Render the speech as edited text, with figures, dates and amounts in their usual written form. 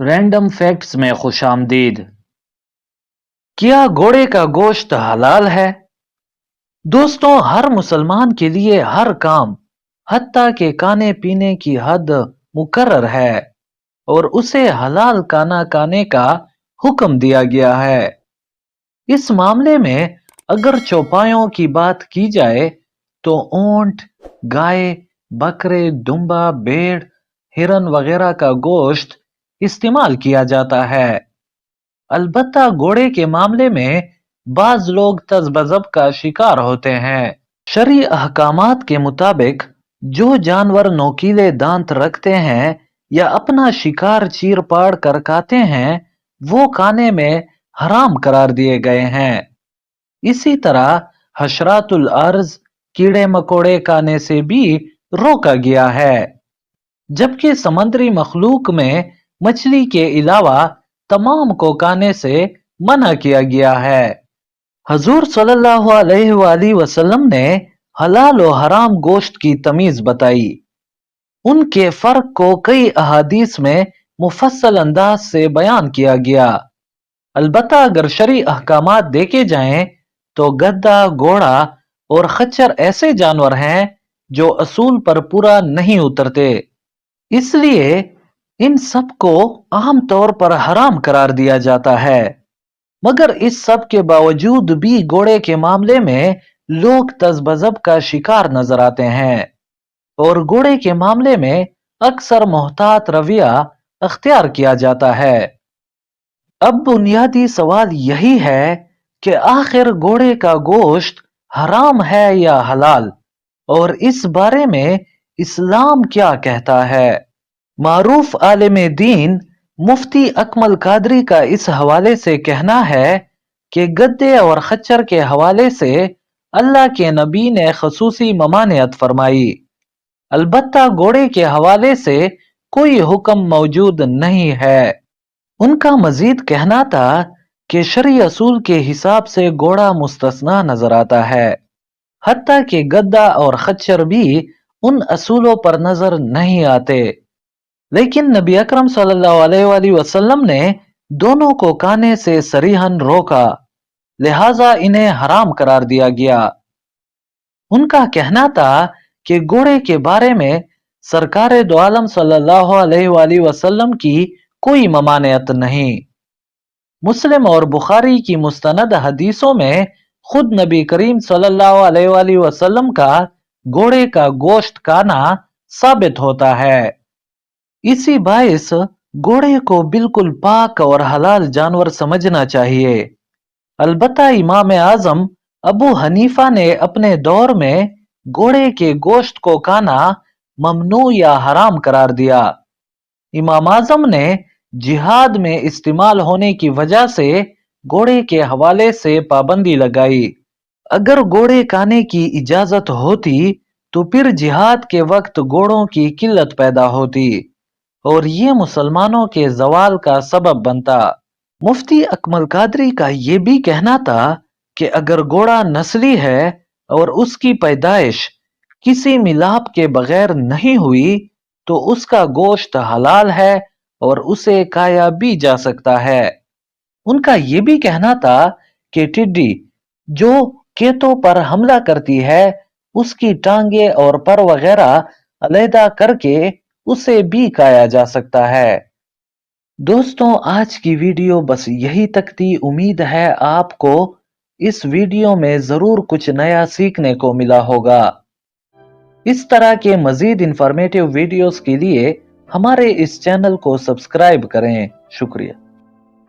Random facts में खुशामदीद। क्या घोड़े का गोश्त हलाल है? दोस्तों, हर मुसलमान के लिए हर काम, हत्ता के खाने पीने की हद मुकर्रर है और उसे हलाल खाना खाने का हुक्म दिया गया है। इस मामले में अगर चौपायों की बात की जाए तो ऊंट, गाय, बकरे, दुम्बा, भेड़, हिरन वगैरह का गोश्त इस्तेमाल किया जाता है। अलबत्ता घोड़े के मामले में बाज लोग तज़ब्ज़ब का शिकार होते हैं। शरई अहकामात के मुताबिक जो जानवर नोकीले दांत रखते हैं या अपना शिकार चीर पाड़ कर खाते हैं, वो खाने में हराम करार दिए गए हैं। इसी तरह हशरातुल अर्ज, कीड़े मकोड़े खाने से भी रोका गया है। जबकि समुद्री मखलूक में मछली के अलावा तमाम को खाने से मना किया गया है। हजूर सल्लल्लाहु अलैहि वसल्लम ने हलाल और हराम गोश्त की तमीज बताई। उनके फर्क को कई अहादीस में मुफस्सल अंदाज से बयान किया गया। अलबत्ता अगर शरई अहकामात देखे जाएं तो गद्दा, घोड़ा और खच्चर ऐसे जानवर हैं जो असूल पर पूरा नहीं उतरते, इसलिए इन सब को आम तौर पर हराम करार दिया जाता है। मगर इस सब के बावजूद भी घोड़े के मामले में लोग तज़ब्ज़ब का शिकार नजर आते हैं और घोड़े के मामले में अक्सर मोहतात रवैया अख्तियार किया जाता है। अब बुनियादी सवाल यही है कि आखिर घोड़े का गोश्त हराम है या हलाल, और इस बारे में इस्लाम क्या कहता है। मारूफ आलिम दीन मुफ्ती अकमल कादरी का इस हवाले से कहना है कि गद्दे और खच्चर के हवाले से अल्लाह के नबी ने खसूसी ममानियत फरमाई। अलबत्ता घोड़े के हवाले से कोई हुक्म मौजूद नहीं है। उनका मजीद कहना था कि शरई असूल के हिसाब से घोड़ा मुस्तस्ना नजर आता है, हत्ता कि गद्दा और खच्चर भी उन असूलों पर नजर नहीं आते। लेकिन नबी अकरम सल्लल्लाहु अलैहि वसल्लम ने दोनों को खाने से सरीहन रोका, लिहाजा इन्हें हराम करार दिया गया। उनका कहना था कि घोड़े के बारे में सरकारे दो आलम सल्लल्लाहु अलैहि वसल्लम की कोई ममानियत नहीं। मुस्लिम और बुखारी की मुस्तनद हदीसों में खुद नबी करीम सल्लल्लाहु अलैहि वसल्लम का घोड़े का गोश्त खाना साबित होता है। इसी बाइस घोड़े को बिल्कुल पाक और हलाल जानवर समझना चाहिए। अलबत्ता इमाम आजम अबू हनीफा ने अपने दौर में घोड़े के गोश्त को खाना ममनू या हराम करार दिया। इमाम आजम ने जिहाद में इस्तेमाल होने की वजह से घोड़े के हवाले से पाबंदी लगाई। अगर घोड़े खाने की इजाजत होती तो फिर जिहाद के वक्त घोड़ों की किल्लत पैदा होती और ये मुसलमानों के जवाल का सबब बनता। मुफ्ती अकमल कादरी का ये भी कहना था कि अगर घोड़ा नस्ली है और उसकी पैदाइश किसी मिलाप के बगैर नहीं हुई तो उसका गोश्त हलाल है और उसे खाया भी जा सकता है। उनका ये भी कहना था कि टिड्डी जो खेतों पर हमला करती है, उसकी टांगे और पर वगैरह अलहदा करके उसे भी खाया जा सकता है। दोस्तों, आज की वीडियो बस यही तक थी। उम्मीद है आपको इस वीडियो में जरूर कुछ नया सीखने को मिला होगा। इस तरह के मजीद इंफॉर्मेटिव वीडियोस के लिए हमारे इस चैनल को सब्सक्राइब करें। शुक्रिया।